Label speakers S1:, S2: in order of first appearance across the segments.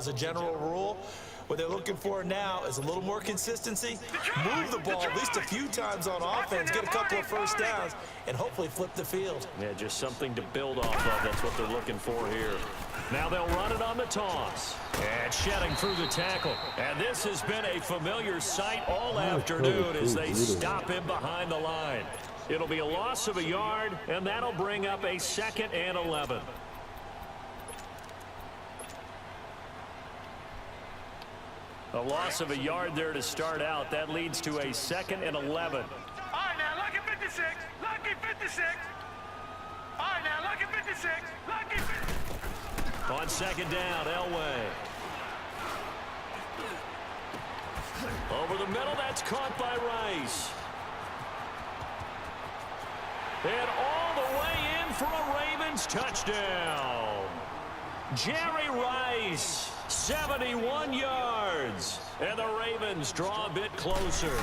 S1: as a general rule. What they're looking for now is a little more consistency, move the ball at least a few times on offense, get a couple of first downs, and hopefully flip the field.
S2: Yeah, just something to build off of. That's what they're looking for here. Now they'll run it on the toss. And shedding through the tackle. And this has been a familiar sight all afternoon as they stop him behind the line. It'll be a loss of a yard, and that'll bring up a 2nd and 11. A loss of a yard there to start out. That leads to a 2nd and 11.
S3: All right, now, lucky 56. Lucky 56. All right, now, lucky 56. Lucky 56.
S2: On 2nd down, Elway. Over the middle, that's caught by Rice. And all the way in for a Ravens touchdown. Jerry Rice, 71 yards. And the Ravens draw a bit closer.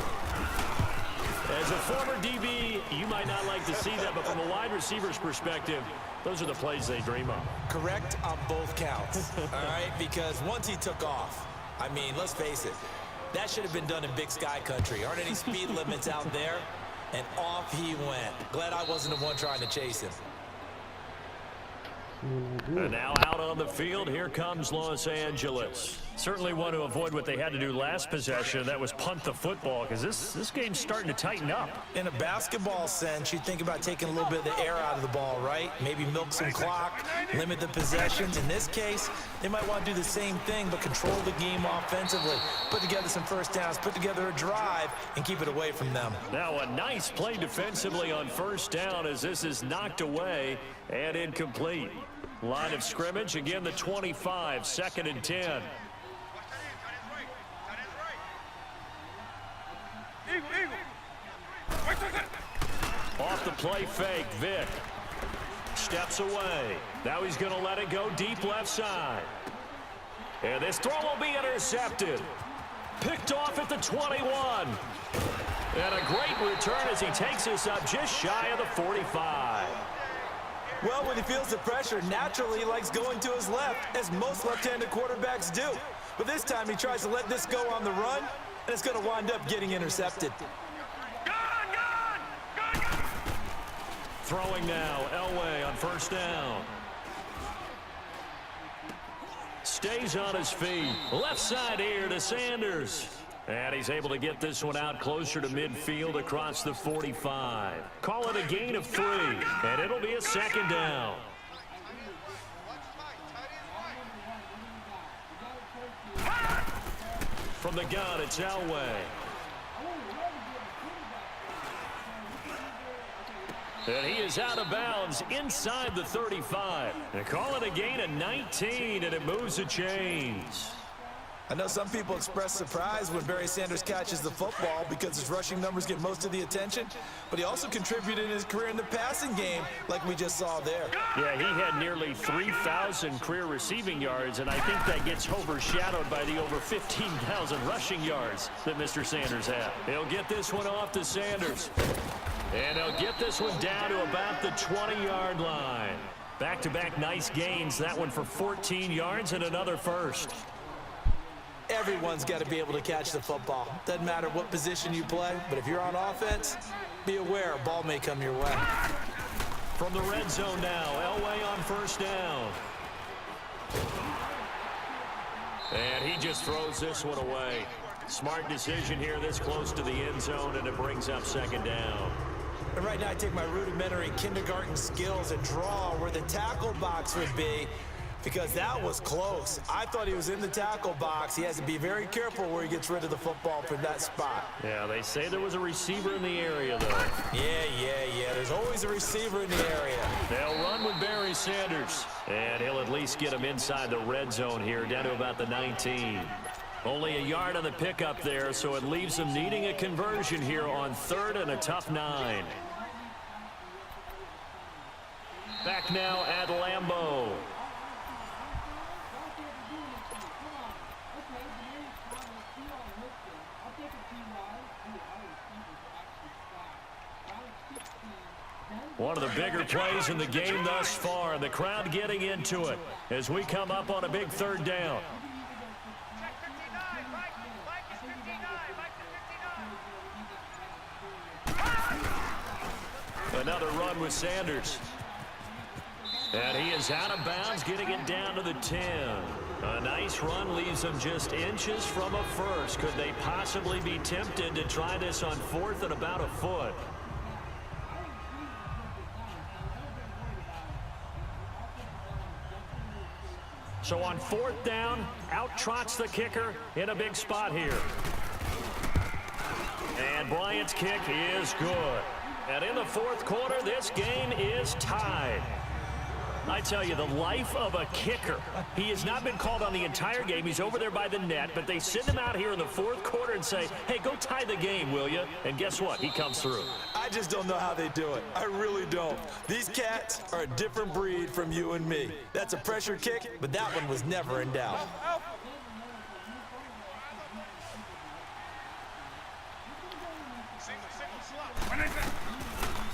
S2: As a former DB, you might not like to see that, but from a wide receiver's perspective, those are the plays they dream of.
S1: Correct on both counts, all right? Because once he took off, I mean, let's face it, that should have been done in Big Sky country. Aren't any speed limits out there? And off he went. Glad I wasn't the one trying to chase him.
S2: And now out on the field, here comes Los Angeles. Certainly want to avoid what they had to do last possession. That was punt the football, because this game's starting to tighten up.
S1: In a basketball sense, you think about taking a little bit of the air out of the ball, right? Maybe milk some clock, limit the possessions. In this case, they might want to do the same thing, but control the game offensively. Put together some first downs, put together a drive, and keep it away from them.
S2: Now a nice play defensively on first down as this is knocked away and incomplete. Line of scrimmage, again the 25, 2nd and 10. Off the play fake, Vick steps away. Now he's going to let it go deep left side. And this throw will be intercepted. Picked off at the 21. And a great return as he takes this up just shy of the 45.
S1: Well, when he feels the pressure, naturally he likes going to his left, as most left-handed quarterbacks do. But this time he tries to let this go on the run, and it's going to wind up getting intercepted.
S2: Throwing now, Elway on first down. Stays on his feet. Left side here to Sanders. And he's able to get this one out closer to midfield across the 45. Call it a gain of 3, and it'll be a 2nd down. From the gun, it's Elway. And he is out of bounds inside the 35. They call it a gain of 19, and it moves the chains.
S1: I know some people express surprise when Barry Sanders catches the football because his rushing numbers get most of the attention, but he also contributed in his career in the passing game like we just saw there.
S2: Yeah, he had nearly 3,000 career receiving yards, and I think that gets overshadowed by the over 15,000 rushing yards that Mr. Sanders had. He'll get this one off to Sanders. And he'll get this one down to about the 20-yard line. Back-to-back nice gains, that one for 14 yards and another first.
S1: Everyone's got to be able to catch the football. Doesn't matter what position you play, but if you're on offense, be aware a ball may come your way.
S2: From the red zone now, Elway on first down. And he just throws this one away. Smart decision here this close to the end zone, and it brings up 2nd down.
S1: And right now I take my rudimentary kindergarten skills and draw where the tackle box would be, because that was close. I thought he was in the tackle box. He has to be very careful where he gets rid of the football from that spot.
S2: Yeah, they say there was a receiver in the area, though.
S1: Yeah. There's always a receiver in the area.
S2: They'll run with Barry Sanders. And he'll at least get him inside the red zone here, down to about the 19. Only a yard on the pickup there, so it leaves them needing a conversion here on 3rd and a tough 9. Back now at Lambeau. One of the bigger plays in the game thus far, and the crowd getting into it as we come up on a big 3rd down. Another run with Sanders. And he is out of bounds, getting it down to the 10. A nice run leaves them just inches from a first. Could they possibly be tempted to try this on 4th and about a foot? So on 4th down, out trots the kicker in a big spot here. And Bryant's kick is good. And in the 4th quarter, this game is tied. I tell you, the life of a kicker. He has not been called on the entire game. He's over there by the net, but they send him out here in the 4th quarter and say, hey, go tie the game, will you? And guess what? He comes through.
S1: I just don't know how they do it. I really don't. These cats are a different breed from you and me. That's a pressure kick, but that one was never in doubt.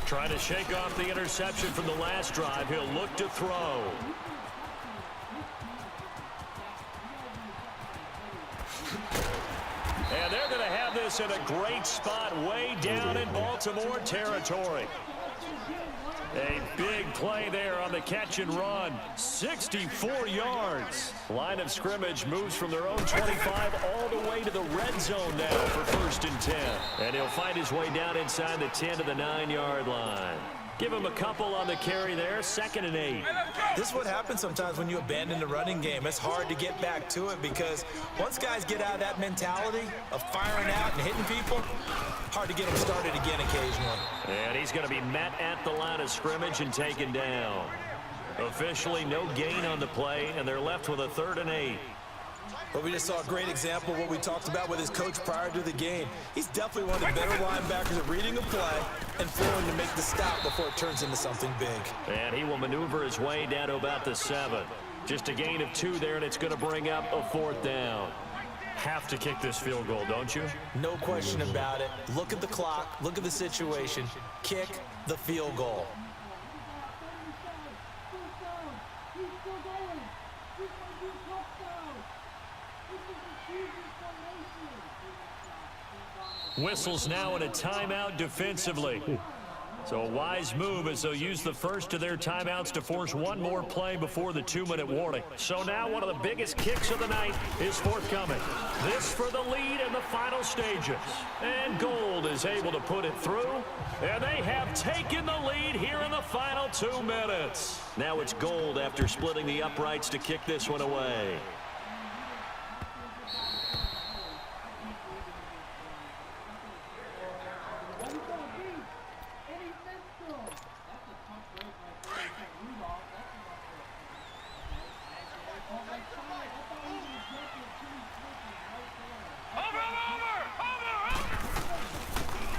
S2: Trying to shake off the interception from the last drive. He'll look to throw. And they're going to have this in a great spot way down in Baltimore territory. A big play there on the catch and run. 64 yards. Line of scrimmage moves from their own 25 all the way to the red zone now for 1st and 10. And he'll find his way down inside the 10 to the 9-yard line. Give him a couple on the carry there. 2nd and 8.
S1: This is what happens sometimes when you abandon the running game. It's hard to get back to it because once guys get out of that mentality of firing out and hitting people, hard to get them started again occasionally.
S2: And he's going to be met at the line of scrimmage and taken down. Officially no gain on the play, and they're left with a 3rd and 8.
S1: But we just saw a great example of what we talked about with his coach prior to the game. He's definitely one of the better linebackers at reading a play and flowing to make the stop before it turns into something big.
S2: And he will maneuver his way down to about the 7. Just a gain of 2 there, and it's going to bring up a 4th down. Have to kick this field goal, don't you?
S1: No question about it. Look at the clock. Look at the situation. Kick the field goal.
S2: Whistles now in a timeout defensively. So a wise move as they'll use the first of their timeouts to force one more play before the 2-minute warning. So now one of the biggest kicks of the night is forthcoming. This for the lead in the final stages. And Gold is able to put it through. And they have taken the lead here in the final 2 minutes. Now it's Gold after splitting the uprights to kick this one away.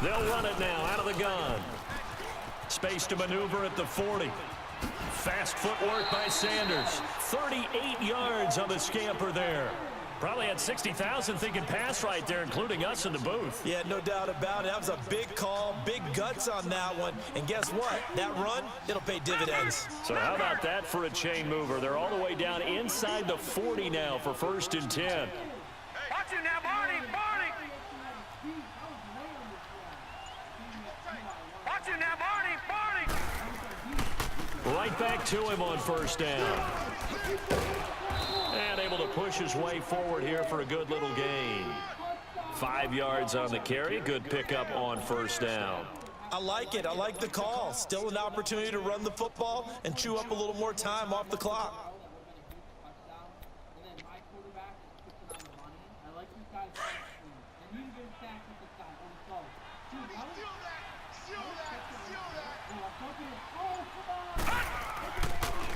S2: They'll run it now out of the gun. Space to maneuver at the 40. Fast footwork by Sanders. 38 yards on the scamper there. Probably had 60,000 thinking pass right there, including us in the booth.
S1: Yeah, no doubt about it. That was a big call, big guts on that one. And guess what? That run, it'll pay dividends.
S2: So how about that for a chain mover? They're all the way down inside the 40 now for 1st and 10.
S3: Watch it now, Barney! Barney! Watch it now, Barney! Barney!
S2: Right back to him on 1st down. And able to push his way forward here for a good little gain. 5 yards on the carry. Good pickup on 1st down.
S1: I like it. I like the call. Still an opportunity to run the football and chew up a little more time off the clock.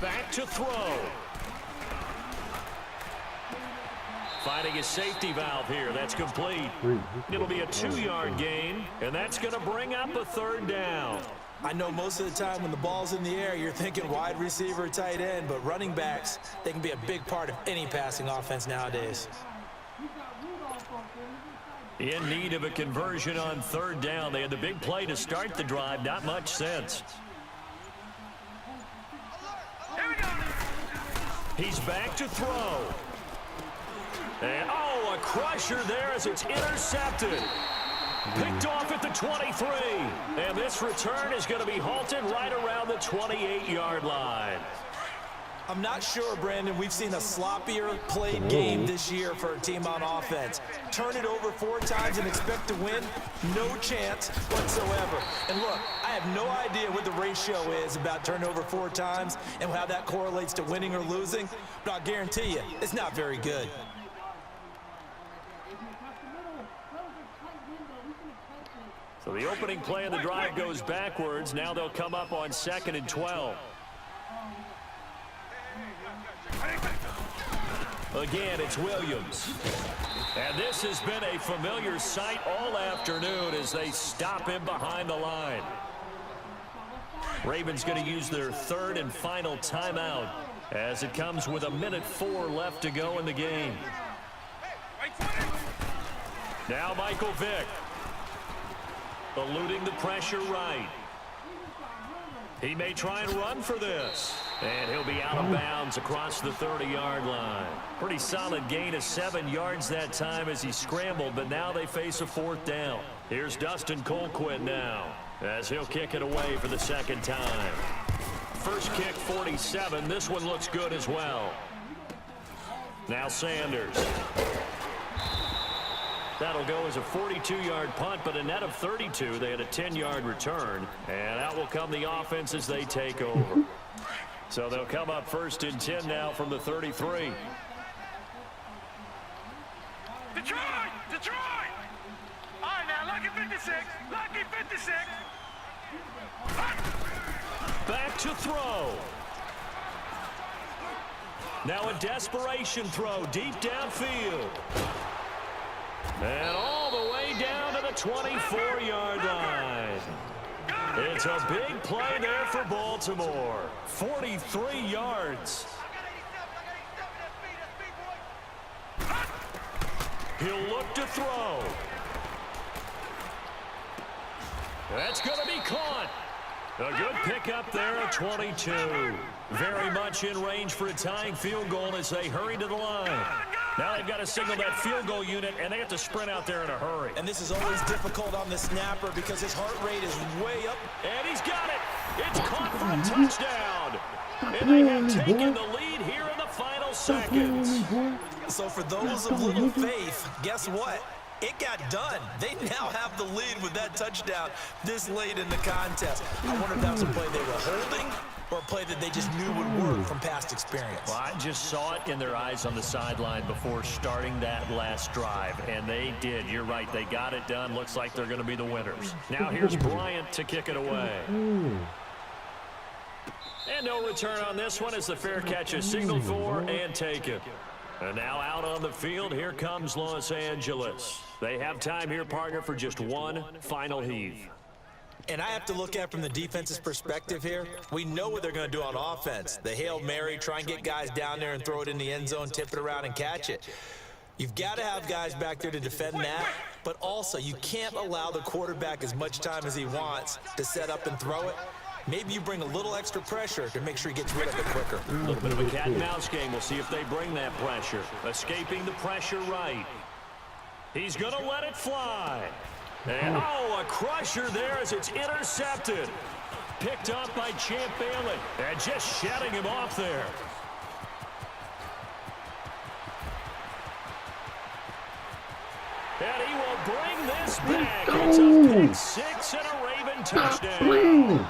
S2: Back to throw. Finding his safety valve here. That's complete. It'll be a 2-yard gain, and that's going to bring up a 3rd down.
S1: I know most of the time when the ball's in the air, you're thinking wide receiver, tight end, but running backs, they can be a big part of any passing offense nowadays.
S2: In need of a conversion on 3rd down. They had the big play to start the drive. Not much sense. He's back to throw. And, oh, a crusher there as it's intercepted. Picked off at the 23. And this return is going to be halted right around the 28-yard line.
S1: I'm not sure, Brandon, we've seen a sloppier played game this year for a team on offense. Turn it over 4 times and expect to win? No chance whatsoever. And look, I have no idea what the ratio is about turnover 4 times and how that correlates to winning or losing, but I'll guarantee you, it's not very good.
S2: So the opening play of the drive goes backwards. Now they'll come up on 2nd and 12. Again, it's Williams. And this has been a familiar sight all afternoon as they stop him behind the line. Ravens going to use their 3rd and final timeout as it comes with 1:04 left to go in the game. Now Michael Vick. Eluding the pressure right. He may try and run for this. And he'll be out of bounds across the 30-yard line. Pretty solid gain of 7 yards that time as he scrambled, but now they face a 4th down. Here's Dustin Colquitt now as he'll kick it away for the 2nd time. First kick, 47. This one looks good as well. Now Sanders. That'll go as a 42-yard punt, but a net of 32. They had a 10-yard return, and out will come the offense as they take over. So they'll come up 1st and 10 now from the 33.
S3: Detroit! Detroit! All right, now, lucky 56. Lucky 56.
S2: Back to throw. Now a desperation throw deep downfield. And all the way down to the 24-yard line. It's a big play there for Baltimore. 43 yards. He'll look to throw. That's going to be caught. A good pickup there at 22. Very much in range for a tying field goal as they hurry to the line. Now they've got to signal that field goal unit, and they have to sprint out there in a hurry.
S1: And this is always difficult on the snapper because his heart rate is way up.
S2: And he's got it. It's caught for a touchdown. And they have taken the lead here in the final seconds.
S1: So for those of little faith, guess what? It got done. They now have the lead with that touchdown this late in the contest. I wonder if that was a play they were holding or a play that they just knew would work from past experience.
S2: Well, I just saw it in their eyes on the sideline before starting that last drive, and they did. You're right. They got it done. Looks like they're going to be the winners. Now here's Bryant to kick it away. And no return on this one as the fair catch is signaled for and taken. And now out on the field, here comes Los Angeles. They have time here, partner, for just one final heave.
S1: And I have to look at from the defense's perspective here. We know what they're going to do on offense. The Hail Mary, try and get guys down there and throw it in the end zone, tip it around and catch it. You've got to have guys back there to defend that, but also you can't allow the quarterback as much time as he wants to set up and throw it. Maybe you bring a little extra pressure to make sure he gets rid of it quicker.
S2: A little bit of a cat and mouse game. We'll see if they bring that pressure. Escaping the pressure right. He's going to let it fly. And, a crusher there as it's intercepted. Picked up by Champ Bailey. And just shutting him off there. And he will bring this back. It's a pick six and a Raven touchdown.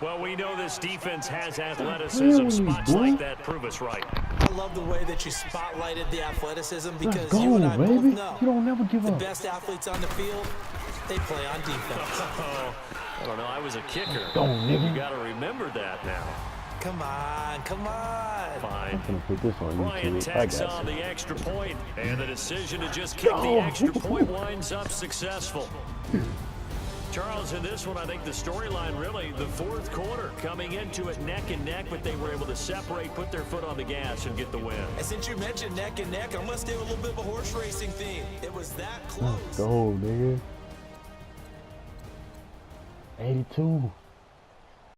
S2: Well, we know this defense has athleticism. Spots like that prove us right.
S1: I love the way that you spotlighted the athleticism because you and I both know
S4: you don't never give
S1: the
S4: up.
S1: best athletes on the field, they play on defense.
S2: I don't know. I was a kicker.
S4: You
S2: got to remember that now.
S1: Come on, come on.
S2: Fine.
S4: I'm gonna put this on
S2: Bryant
S4: YouTube. I
S2: tacks
S4: got
S2: on
S4: you.
S2: the extra point, and the decision to just kick the extra point winds up successful. Charles, in this one, I think the storyline really, the fourth quarter, coming into it neck and neck, but they were able to separate, put their foot on the gas, and get the win.
S1: And since you mentioned neck and neck, I'm going to stay with a little bit of a horse racing theme. It was that close.
S4: Let's go, nigga. 82.